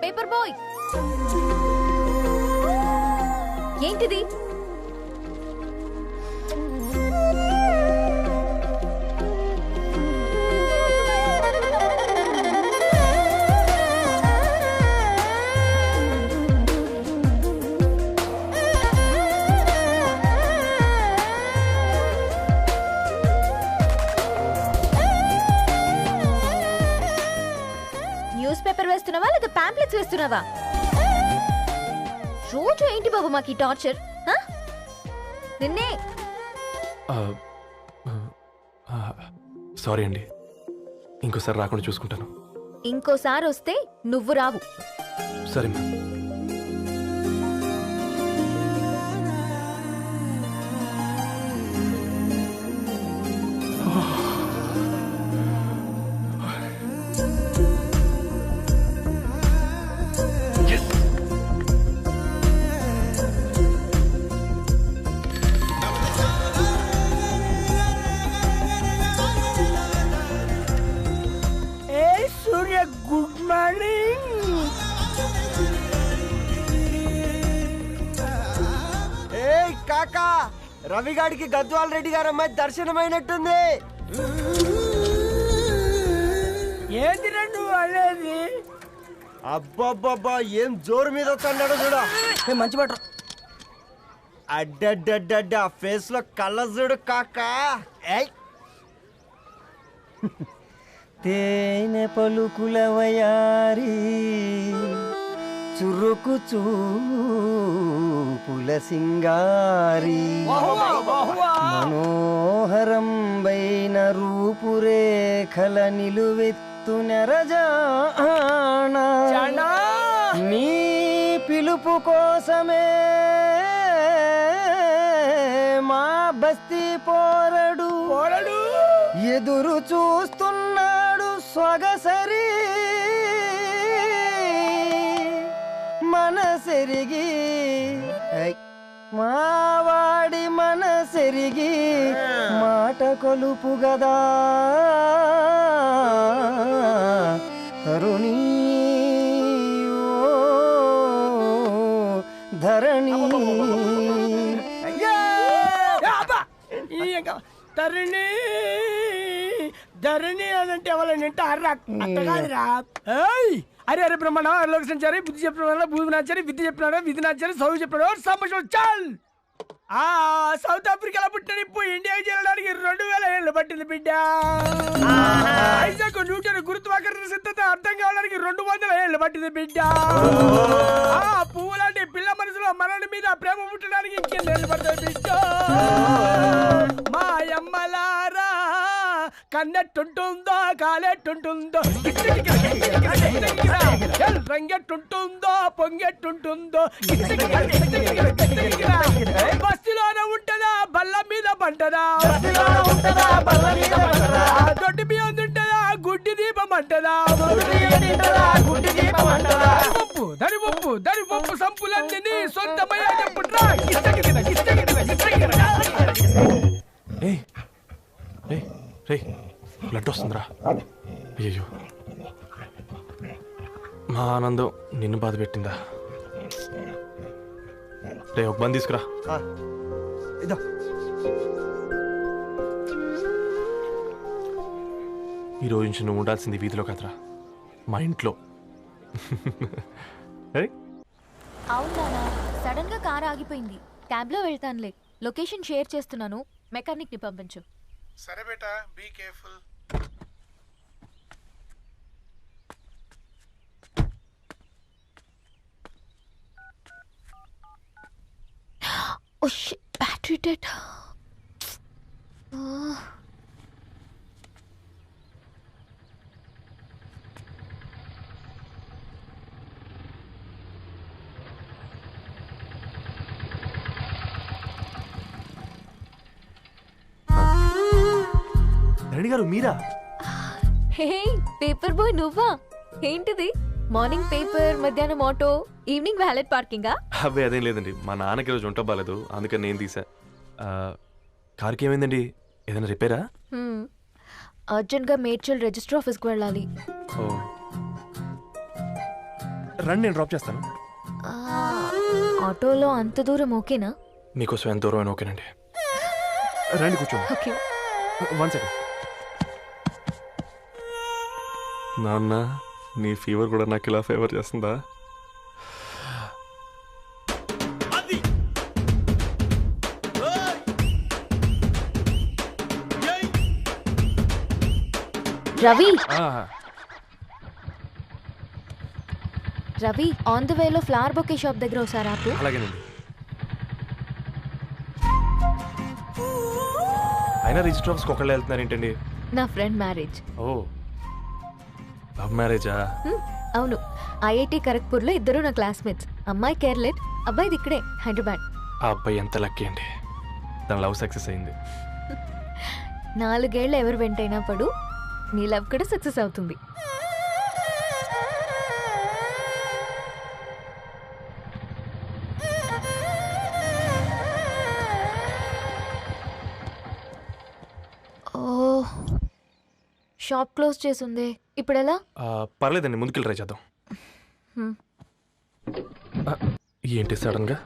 Paper boy, ఏంటిది? News paper వేస్తున్నావా లేదా pamphlets వేస్తున్నావా? రోజు ఏంటి బాబు మాకు టార్చర్? నిన్నే సారీ అండి, ఇంకోసారి రాకుండా చూసుకుంటాను. ఇంకోసారి వస్తే నువ్వు రావు. సరే మ్యామ్. Good morning. ఏ కాకా, రవిగాడికి గద్వాల్ రెడ్డి గారు అమ్మాయి దర్శనమైనట్టుంది. ఏంటి నువ్వు అనేది? అబ్బాబ్బాబ్బా, ఏం జోరు మీద వస్తున్నాడో చూడు. మంచి పట్టు. అడ్డడ్డడ్డ ఫేస్ లో కళ్ళ చూడు కాకా. తేనె పలుకుల వయారి చురుకు చూపుల సింగారి మనోహరం బైన రూపురేఖల నిలువెత్తు నెరజానా నీ పిలుపు కోసమే మా బస్తీ పోరడు ఎదురు చూస్తున్నాడు సొగసరి మనసెరిగి మావాడి మనసెరిగి మాట కొలుపు గదా తరుణీ ధరణి తరుణి ధరణి అదంటే ఎవరైనా అర్రా అట్ట కాదురా. అరే అరే బ్రహ్మణ లోక సంచారి బుద్ధి చెప్పిన భూమి నాచారి విద్య చెప్పినాడు విధి నాచారి చదువు చెప్పినాడు సంభాషణ చాల్. సౌత్ ఆఫ్రికాలో పుట్టిన ఇప్పుడు ఇండియాకి చేరడానికి 2000 ఏళ్ళు పట్టింది బిడ్డ. ఐజాక్ న్యూటన్ గురుత్వాకర్షణ సిద్ధత అర్థం కావడానికి 200 ఏళ్ళు పట్టింది బిడ్డ. పువ్వు లాంటి పిల్ల మనసులో మనని మీద ప్రేమ పుట్టడానికి ఇంకేళ్ళు పడతాయి బిడ్డ. మా అమ్మలారా కన్నెట్టుంటుందో కాలెట్టుంటుందో రంగెట్టుంటుందో పొంగెట్టుంటుందో బస్తిలోనే ఉంటదా బల్ల మీద పంటదా దొడ్డి బియ్యం తింటదా గుడ్డి దీపం అంటదా దరి పప్పు సంపులన్నీ సొంతమయ్యా చెప్పుట్రా. బ్లడ్ వస్తుందిరా. అయ్యో, మా ఆనందం నిన్ను బాధ పెట్టిందా? రే ఒక బంద్ తీసుకురా. ఈరోజు నుంచి నువ్వు ఉండాల్సింది వీధిలో కదరా, మా ఇంట్లో. అవునా? సడన్ గా కార్ ఆగిపోయింది. క్యాబ్ లో వెళ్తానులే. లొకేషన్ షేర్ చేస్తున్నాను, మెకానిక్ ని పంపించు. సరే బేటా, be careful. Oh shit, battery dead. Dharani గారు మీరా? హే పేపర్ బాయ్ నువ్వా? ఏంటిది మార్నింగ్ పేపర్, మధ్యాహ్నం ఆటో, ఈవినింగ్ వ్యాలెట్ పార్కింగా? అబ్బాయి అదేం లేదండి, మా నాన్నకి రోజు వంట బాగాలేదు, అందుకని నేను తీసా. కార్కి ఏమైందండి? ఏదైనా రిపేరా? అర్జెంట్గా మేడ్చల్ రిజిస్టర్ ఆఫీస్కి వెళ్ళాలి. ఓ రండి, నేను డ్రాప్ చేస్తాను. ఆటోలో అంత దూరం ఓకేనా? మీకోసం ఎంత దూరం అయినా ఓకేనండి. రండి కూర్చోండి. ఓకే. 1 సెకండ్. నాన్న, నీ ఫీవర్ కూడా నాకు ఇలా ఫేవర్ చేస్తుందా? రవి రవి ఆన్ ద వేలో ఫ్లవర్ బొకే షాప్ దగ్గర ఒకసారి ఆపు. అలాగేనండి. అయినా రిజిస్టర్ ఆఫీస్కి ఒకళ్ళు వెళ్తున్నారు ఏంటండి? నా ఫ్రెండ్ మ్యారేజ్. ఓ లవ్ మ్యారేజా? అవును, ఐఐటి ఖరగ్పూర్లో ఇద్దరు నా క్లాస్మేట్స్. అమ్మాయి కేర్లెట్, అబ్బాయిది ఇక్కడే హైదరాబాద్. ఆ అబ్బాయి ఎంత లక్కీ అండి, తన లవ్ సక్సెస్ అయింది. 4 ఏళ్ళు ఎవరు వెంటైనా పడు, నీ లవ్ కూడా సక్సెస్ అవుతుంది. ఓ షాప్ క్లోజ్ చేసింది, ఇప్పుడు ఎలా? పర్లేదండి, ముందుకెళ్ళి ట్రై చేద్దాం. ఏంటి సడన్గా?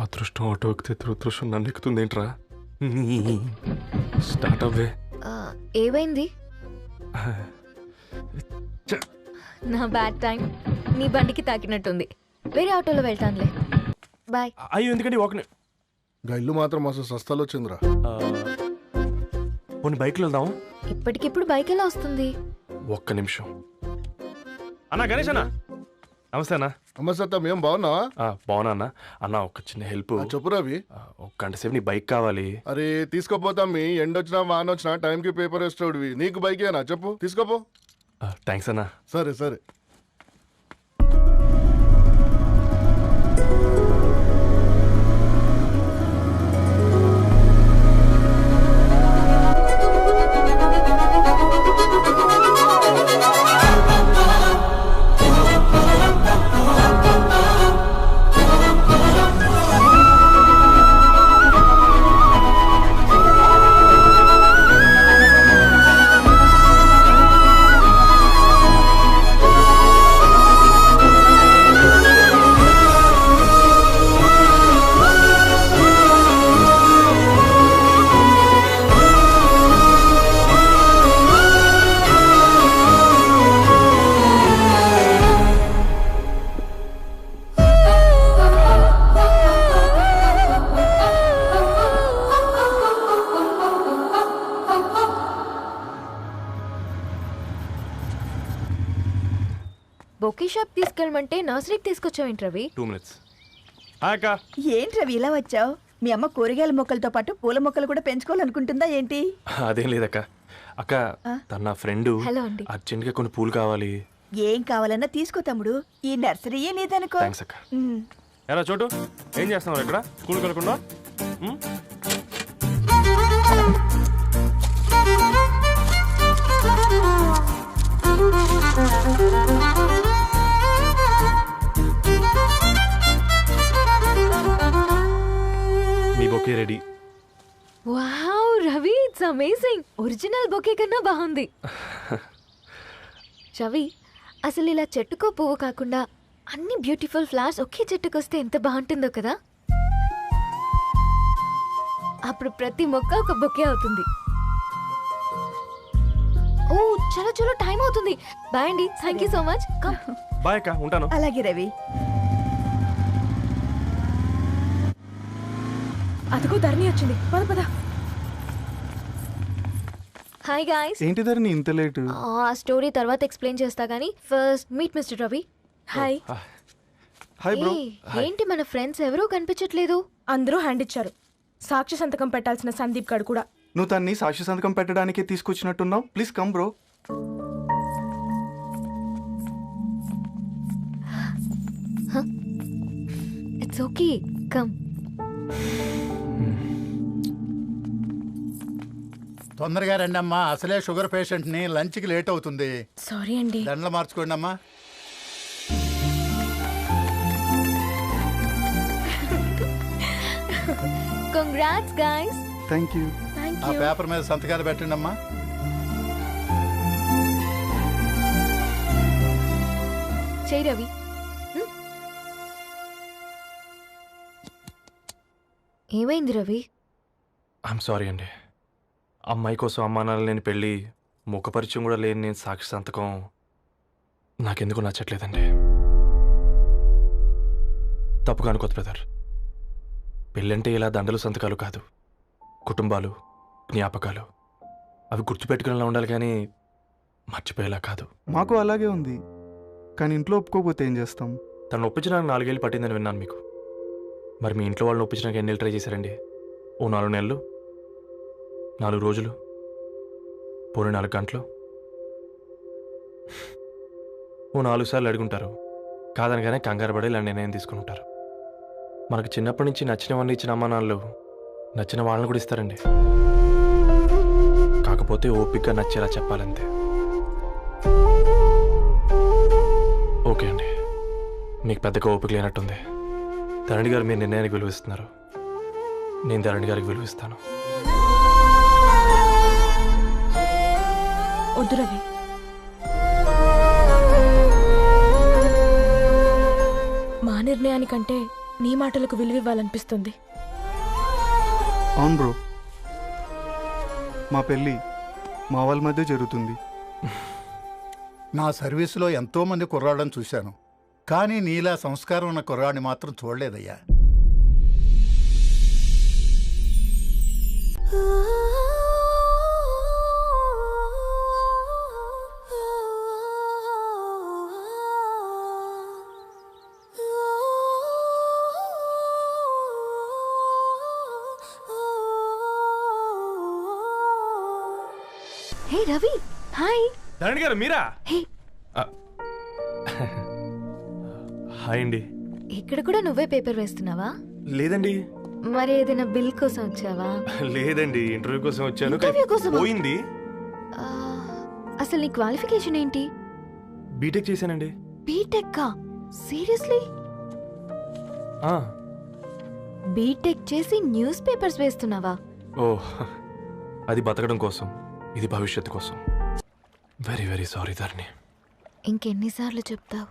అదృష్టం ఆటో ఎక్కితే దురదృష్టం నన్ను ఎక్కుతుంది ఏంట్రా? స్టార్ట్ అవ్వే. ఏమైంది? నా బ్యాడ్ టైం నీ బండికి తాకినట్టుంది. వేరే ఆటోలో వెళ్తానులే, బాయ్. అయ్యో ఎందుకండి ఒక ఇల్లు మాత్రం మస్తు సస్తాలు వచ్చిందిరా. పోనీ బైక్లో వెళ్దాం. ఇప్పటికిప్పుడు బైక్ ఎలా వస్తుంది? ఒక్క నిమిషం. అన్నా గణేష్ అన్న, నమస్తే అన్న. నమస్తే, ఏం బాగున్నావా? బాగున్నా అన్న. అన్న ఒక చిన్న హెల్ప్. చెప్పు రవి. ఒక గంట సేపు నీ బైక్ కావాలి. అరే తీసుకోపోతాం, మీ ఎండొచ్చినా వాన వచ్చినా టైంకి పేపర్ వేస్తాడువి. నీకు బైకేనా చెప్పు, తీసుకోపో. థ్యాంక్స్ అన్న. సరే సరే. బొకే షాప్ తీసుకెళ్ళమంటే నర్సరీకి తీసుకొచ్చావేంటి రవి? 2 minutes. అక్క ఏంటి రవి ఇలా వచ్చావు? మీ అమ్మ కూరగాయల మొక్కలతో పాటు పూల మొక్కలు కూడా పెంచుకోవాలనుకుంటుందా ఏంటి? అదేం లేదక్క. అక్క తన నా ఫ్రెండ్, హలో అండి. అర్జెంట్గా కొన్ని పూలు కావాలి. ఏం కావాలన్నా తీసుకో తమ్ముడు, ఈ నర్సరీయే నీదనుకో. థ్యాంక్స్ అక్క. ఎలా చోటు, ఏం చేస్తున్నావు ఇక్కడ? స్కూల్కి వెళ్ళకుండా? మీ bouquet ready. Wow Ravi, it's amazing. Original bouquet కన్నా బాగుంది. రవి, అసలు ఇలా చెట్టుకో పువ్వు కాకుండా అన్ని బ్యూటిఫుల్ ఫ్లవర్స్ ఒకే చెట్టుకొస్తే ఎంత బాగుంటుందో కదా. అప్పుడు ప్రతి మొక్క ఒక బొకే అవుతుంది. ఓ చలో చలో, టైం అవుతుంది. బాయ్ అండి, thank you so much. Bye అక్క, ఉంటాను. అలాగే రవి. అదిగో ధరణి వచ్చింది, పద పద. Hi guys. ఏంటి ధరణి ఇంత లేటు? ఆ స్టోరీ తర్వాత ఎక్స్ప్లెయిన్ చేస్తా గానీ first meet mister Ravi. Hi. Hi bro. ఏంటి మన ఫ్రెండ్స్ ఎవరూ కనిపించట్లేదు? అందరూ హ్యాండ్ ఇచ్చారు. సాక్షి సంతకం పెట్టాల్సిన సందీప్ గడు కూడా. నువ్వు తన్ని సాక్షి సంతకం పెట్టడానికే తీసుకొచ్చినట్టున్నావు. Please come bro. It's okay, come. తొందరగా రండి అమ్మా, అసలే షుగర్ పేషెంట్ని, లంచ్కి లేట్ అవుతుంది. సారీ అండి. దండలు మార్చుకోండి అమ్మా. Congrats guys. Thank you. ఆ పేపర్ మీద సంతకాలు పెట్టండి అమ్మా. చెయ్ రవి. ఏమైంది రవి? ఐఎమ్ సారీ అండి. అమ్మాయి కోసం అమ్మానాలు లేని పెళ్ళి, ముఖపరిచయం కూడా లేని నేను సాక్షి సంతకం నాకెందుకు నచ్చట్లేదండి. తప్పుగా అనుకోదు బ్రదర్. పెళ్ళంటే ఇలా దండలు సంతకాలు కాదు, కుటుంబాలు, జ్ఞాపకాలు. అవి గుర్తుపెట్టుకునేలా ఉండాలి కానీ మర్చిపోయేలా కాదు. మాకు అలాగే ఉంది, కానీ ఇంట్లో ఒప్పుకోకపోతే ఏం చేస్తాం? తను ఒప్పించడానికి 4 ఏళ్ళు పట్టిందని విన్నాను మీకు. మరి మీ ఇంట్లో వాళ్ళని ఒప్పించడానికి ఎన్ని ఏళ్ళు ట్రై చేశారండి? ఓ 4 నెలలు, 4 రోజులు, పోనీ 4 గంటలు, ఓ 4 సార్లు అడుగుంటారు. కాదనగానే కంగారు పడి ఇలా నిర్ణయం తీసుకుని ఉంటారు. మనకు చిన్నప్పటి నుంచి నచ్చినవన్నీ ఇచ్చిన అమ్మానాళ్ళు నచ్చిన వాళ్ళని కూడా ఇస్తారండి. కాకపోతే ఓపికగా నచ్చేలా చెప్పాలంతే. ఓకే అండి, మీకు పెద్దగా ఓపిక లేనట్టుంది. ధరణి గారు మీ నిర్ణయానికి విలువిస్తున్నారు, నేను ధరణి గారికి విలువిస్తాను. వద్దు రవి. మా నిర్ణయానికంటే నీ మాటలకు విలువివ్వాలనిపిస్తుంది. అవును బ్రో, మా పెళ్ళి మా వాళ్ళ మధ్య జరుగుతుంది. నా సర్వీసులో ఎంతో మంది కుర్రాళ్ళని చూశాను, కానీ నీలా సంస్కారం ఉన్న కుర్రాడిని మాత్రం చూడలేదయ్యా. హే రవి, హాయ్. ధరణి గారు మీరా? హే, హాయ్ అండి. ఇక్కడ కూడా నువ్వే పేపర్ వేస్తున్నావా? లేదండి. మరి ఏదైనా బిల్ కోసం వచ్చావా? లేదండి, ఇంటర్వ్యూ కోసం వచ్చాను. ఇంటర్వ్యూ కోసమా? పోయింది. ఆ, అసలు నీ క్వాలిఫికేషన్ ఏంటి? బీటెక్ చేశానండి. బీటెక్? సీరియస్లీ? బీటెక్ చేసి న్యూస్ పేపర్స్ వేస్తున్నావా? ఓ, అది బతకడం కోసం, ఇది భవిష్యత్తు కోసం. వెరీ వెరీ సారీ ధరణి. ఇంకెన్నిసార్లు చెప్తావు?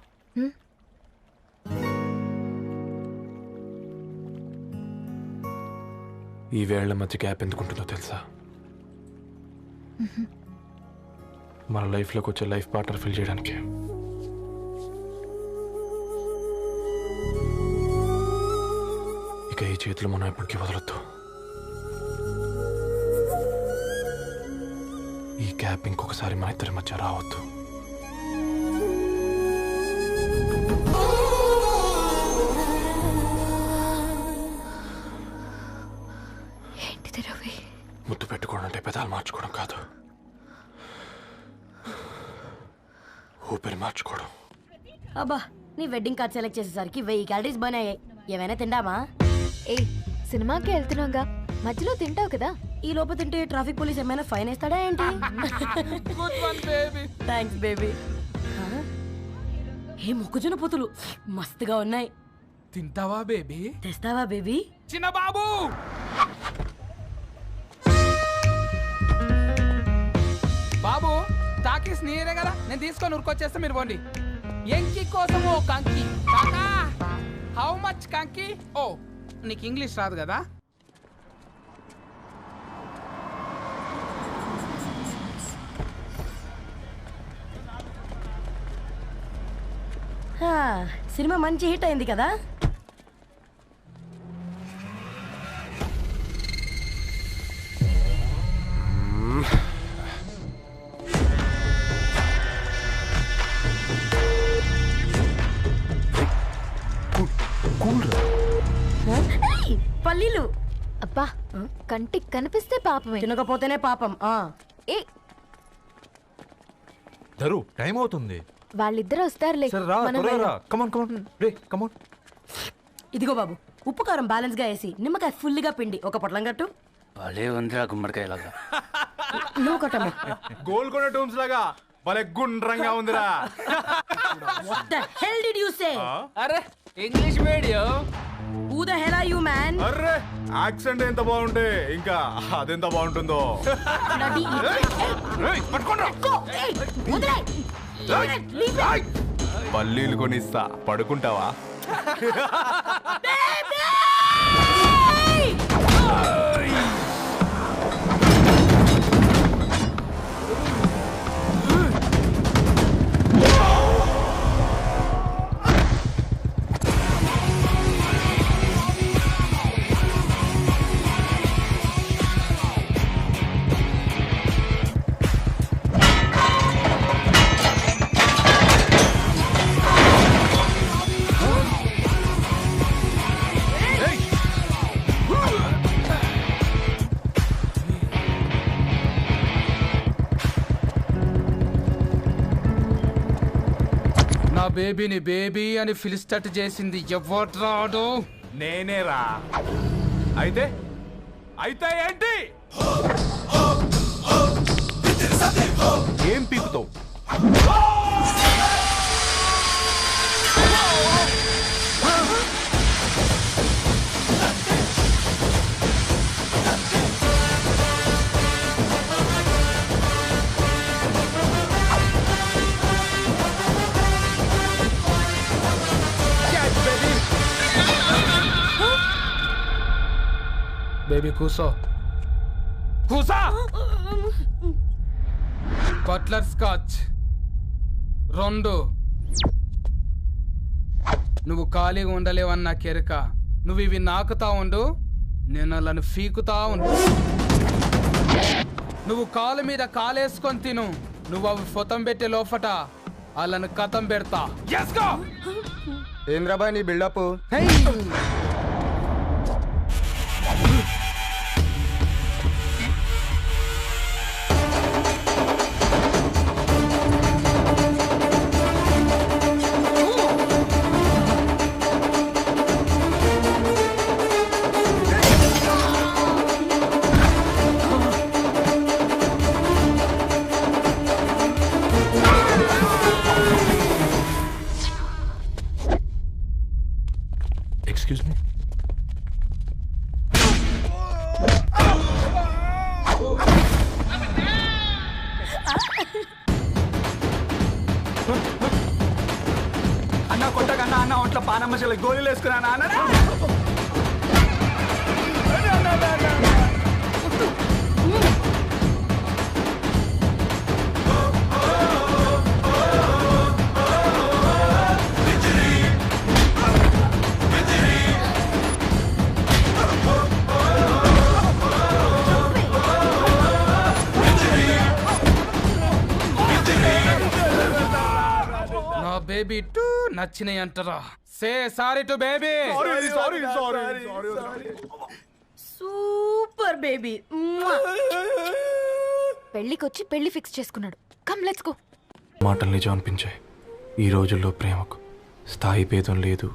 ఈ వేళ్ల మధ్య గ్యాప్ ఎందుకుంటుందో తెలుసా? మన లైఫ్లోకి వచ్చే లైఫ్ పార్ట్నర్ ఫిల్ చేయడానికి. ఇక ఈ చేతులు మనం ఎప్పటికీ వదలొద్దు. ఈ గ్యాప్ ఇంకొకసారి మన ఇద్దరి మధ్య రావద్దు. ఏంటిది రవి? ముద్దు పెట్టుకోవడం అంటే పెదాలు మార్చుకోవడం కాదు, ఊపిరి మార్చుకోవడం. అబ్బా, నీ వెడ్డింగ్ కార్డ్ సెలెక్ట్ చేసేసరికి 1000 క్యాలరీస్ బర్న్ అయ్యాయి. ఏమైనా తిండామా? ఏ, సినిమాకి వెళ్తున్నాగా, మధ్యలో తింటావు కదా. ఈ లోపు తింటే ట్రాఫిక్ పోలీస్ ఏమైనా ఫైన్ వేస్తాడా ఏంటి? Thanks baby. ఏ మొక్కజొన్న పొతులు మస్తుగా ఉన్నాయి. తింటావా బేబీ? తెస్తావా బేబీ? చిన్న బాబు, బాబు టాకీస్ నీరే కదా, నేను తీసుకొని ఉరికొచ్చేస్తా, మీరు పోండి. ఎంకి కోసం ఓ కంకి. కాకా, హౌ మచ్ కంకి? ఓ, నీకు ఇంగ్లీష్ రాదు కదా? సినిమా మంచి హిట్ అయింది కదా? పల్లీలు. అబ్బా, కంటికి కనిపిస్తే పాపమే, తినకపోతేనే పాపం. ఏ, ధరు, టైం అవుతుంది. వాళ్ళిద్దరు వస్తారులే. మనం వెళ్దాం. ఇదిగో బాబు, ఉప్పు కారం బ్యాలెన్స్ గా వేసి నిమ్మకాయ ఫుల్ గా పిండి ఒక పొట్లం కట్టు. భలే ఉందిరా గుమ్మడికాయలాగా. నువ్వు కొట్టమ్మా. గోల్కొండ టూమ్స్ లాగా భలే గుండ్రంగా ఉందిరా. What the hell did you say? అరే English medium. Who the hell are you, man? Array accent ఎంత బాగుంటే ఇంకా అదెంత బాగుంటుందో. Bloody పల్లీలు కొనిస్తా, పడుకుంటావా? బేబీని బేబీ అని ఫిలిస్టట్ చేసింది ఎవడ్రాడు? నేనేరా. అయితే అయితే ఏంటి? ఏం పీకుతావు? బేబీ కూసో, కూసా. Buttler scotch 2. నువ్వు ఖాళీగా ఉండలేవన్న కెరక. నువ్వు ఇవి నాకుతా ఉండు, నేను వాళ్ళని ఫీకుతా ఉండు. నువ్వు కాలు మీద కాలేసుకొని తిను. నువ్వు అవి ఫొతం పెట్టే లోపట వాళ్ళని కథం పెడతా. ఏంద్రాబాయ్ నీ బిల్డప్? Excuse me? అన్న కొట్టకన్నా అన్న ఒంట్లో పానమ్మశల గోళీలు వేసుకున్నా అన్న. బేబీ టూ నచ్చినాయి అంటారా? Say sorry to baby. Super baby. పెళ్ళికొచ్చి పెళ్లి ఫిక్స్ చేసుకున్నాడు. Come let's go. మాటలు నిజం అనిపించాయి. ఈ రోజుల్లో ప్రేమకు స్థాయి భేదం లేదు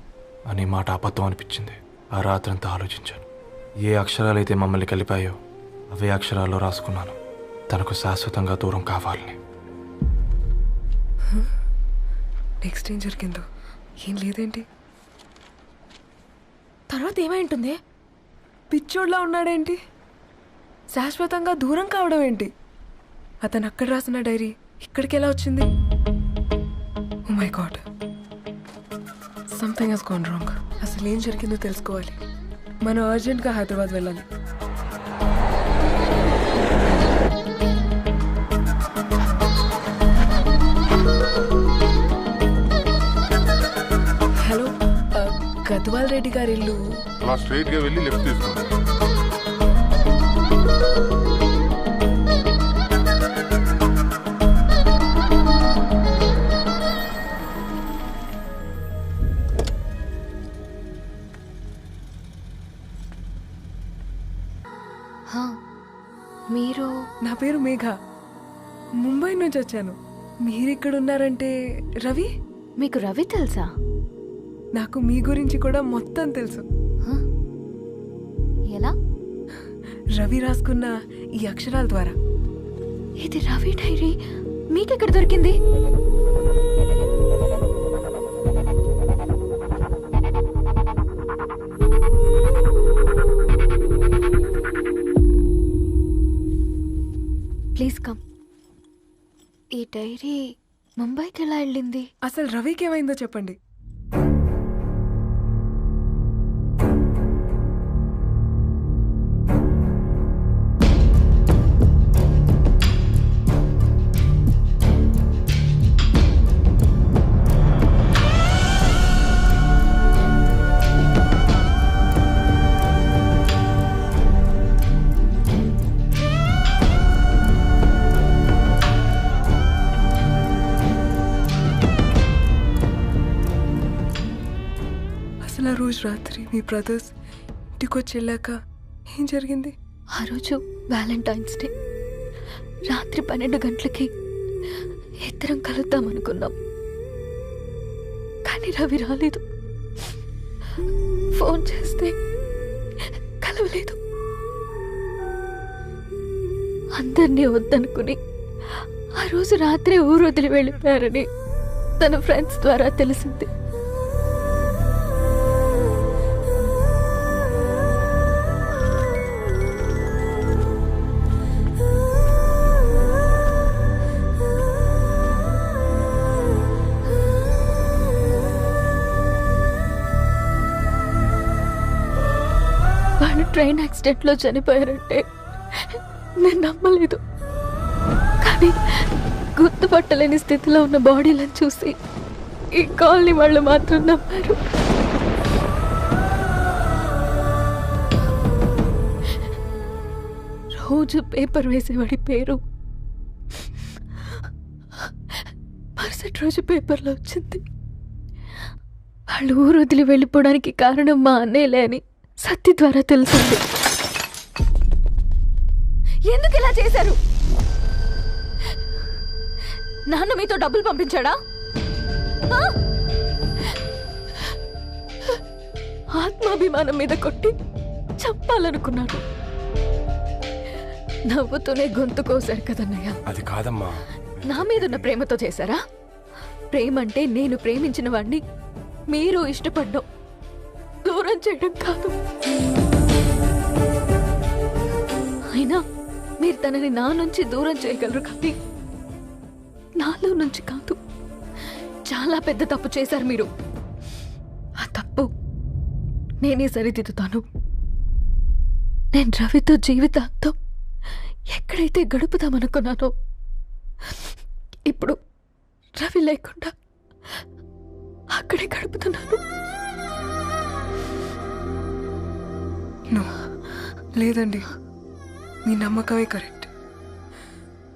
అనే మాట అబద్ధం అనిపించింది. ఆ రాత్రంతా ఆలోచించాను. ఏ అక్షరాలైతే మమ్మల్ని కలిపాయో అవే అక్షరాల్లో రాసుకున్నాను, తనకు శాశ్వతంగా దూరం కావాలని. నెక్స్ట్ ఏం జరిగిందో ఏం లేదేంటి? తర్వాత ఏమై ఉంటుంది? పిచ్చోడ్లా ఉన్నాడేంటి? శాశ్వతంగా దూరం కావడం ఏంటి? అతను అక్కడ రాసిన డైరీ ఇక్కడికి ఎలా వచ్చింది? Oh my god, something has gone wrong. అసలు ఏం జరిగిందో తెలుసుకోవాలి. మనం అర్జెంట్గా హైదరాబాద్ వెళ్ళాలి. హలో, గద్వాల్ రెడ్డి గారి ఇల్లు. అలా స్ట్రైట్ గా వెళ్ళి లెఫ్ట్ తీసుకోండి. మీరు? నా పేరు మేఘ, ముంబై నుంచి వచ్చాను. మీరిక్కడ ఉన్నారంటే రవి? మీకు రవి తెలుసా? నాకు మీ గురించి కూడా మొత్తం తెలుసు. ఎలా? రవి రాసుకున్న ఈ అక్షరాల ద్వారా. ఇది రవి డైరీ మీకెక్కడ దొరికింది? Please come. ఈ డైరీ ముంబైకి ఎలా వెళ్ళింది? అసలు రవికి ఏమైందో చెప్పండి. అసలు ఆ రోజు రాత్రి మీ బ్రదర్స్ ఇంటికి వచ్చి వెళ్ళాక ఏం జరిగింది? ఆ రోజు వ్యాలంటైన్స్ డే రాత్రి 12 గంటలకి ఇద్దరం కలుద్దాం అనుకున్నాం. కానీ రవి రాలేదు. ఫోన్ చేస్తే కలవలేదు. అందరినీ వద్దనుకుని ఆ రోజు రాత్రి ఊరు వదిలి వెళ్ళిపోయారని తన ఫ్రెండ్స్ ద్వారా తెలిసింది. వాళ్ళు ట్రైన్ యాక్సిడెంట్లో చనిపోయారంటే నేను నమ్మలేదు. కానీ గుర్తుపట్టలేని స్థితిలో ఉన్న బాడీలను చూసి ఈ కాలనీ వాళ్ళు మాత్రం నమ్మారు. రోజు పేపర్ వేసేవాడి పేరు మరుసటి రోజు పేపర్లో వచ్చింది. వాళ్ళు ఊరు వదిలి వెళ్ళిపోవడానికి కారణం మా అన్నయ్యలే అని సత్య ద్వారా తెలిసింది. ఎందుకు ఇలా చేశారు? నాన్న మీతో డబ్బులు పంపించాడా? ఆత్మాభిమానం మీద కొట్టి చంపాలనుకున్నాను. నవ్వుతూనే గొంతు కోసారు కదన్నయ్య. అది కాదమ్మా. నా మీదున్న ప్రేమతో చేశారా? ప్రేమంటే నేను ప్రేమించిన వాడిని మీరు ఇష్టపడ్డం, దూరం చేయడం కాదు. అయినా మీరు తనని నా నుంచి దూరం చేయగలరు కానీ నాలో నుంచి కాదు. చాలా పెద్ద తప్పు చేశారు మీరు. ఆ తప్పు నేనే సరిదిద్దుతాను. నేను రవితో జీవితాంతం ఎక్కడైతే గడుపుదామనుకున్నానో ఇప్పుడు రవి లేకుండా అక్కడే గడుపుతున్నాను. లేదండి, మీ నమ్మకమే కరెక్ట్.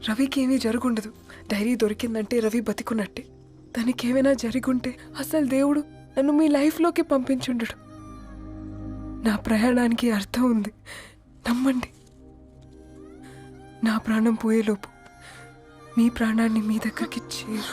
రవికి ఏమీ జరుగుండదు. డైరీ దొరికిందంటే రవి బతికున్నట్టే. దానికి ఏమైనా జరిగుంటే అసలు దేవుడు నన్ను మీ లైఫ్లోకి పంపించుండడు. నా ప్రయాణానికి అర్థం ఉంది, నమ్మండి. నా ప్రాణం పోయేలోపు మీ ప్రాణాన్ని మీ దగ్గరికి చేరు.